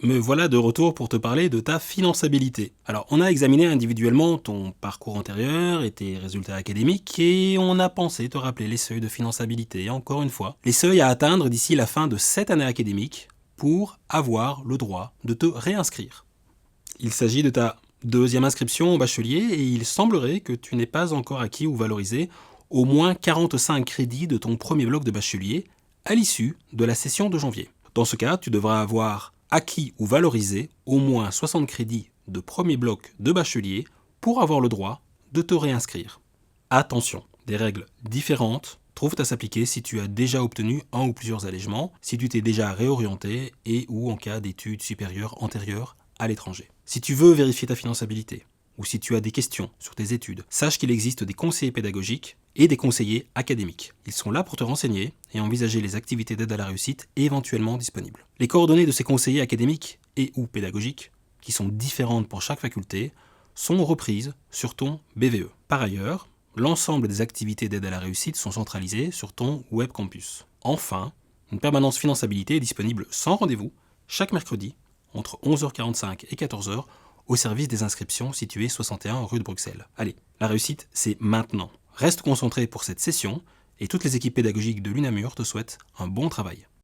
Me voilà de retour pour te parler de ta finançabilité. Alors, on a examiné individuellement ton parcours antérieur et tes résultats académiques et on a pensé te rappeler les seuils de finançabilité, encore une fois. Les seuils à atteindre d'ici la fin de cette année académique pour avoir le droit de te réinscrire. Il s'agit de ta deuxième inscription au bachelier et il semblerait que tu n'aies pas encore acquis ou valorisé au moins 45 crédits de ton premier bloc de bachelier à l'issue de la session de janvier. Dans ce cas, tu devras avoir acquis ou valorisé au moins 60 crédits de premier bloc de bachelier pour avoir le droit de te réinscrire. Attention, des règles différentes trouvent à s'appliquer si tu as déjà obtenu un ou plusieurs allègements, si tu t'es déjà réorienté et ou en cas d'études supérieures antérieures à l'étranger. Si tu veux vérifier ta finançabilité ou si tu as des questions sur tes études, sache qu'il existe des conseillers pédagogiques et des conseillers académiques. Ils sont là pour te renseigner et envisager les activités d'aide à la réussite éventuellement disponibles. Les coordonnées de ces conseillers académiques et ou pédagogiques, qui sont différentes pour chaque faculté, sont reprises sur ton BVE. Par ailleurs, l'ensemble des activités d'aide à la réussite sont centralisées sur ton web campus. Enfin, une permanence finançabilité est disponible sans rendez-vous chaque mercredi entre 11h45 et 14h au service des inscriptions situé 61 rue de Bruxelles. Allez, la réussite, c'est maintenant. Reste concentré pour cette session et toutes les équipes pédagogiques de l'UNAMUR te souhaitent un bon travail.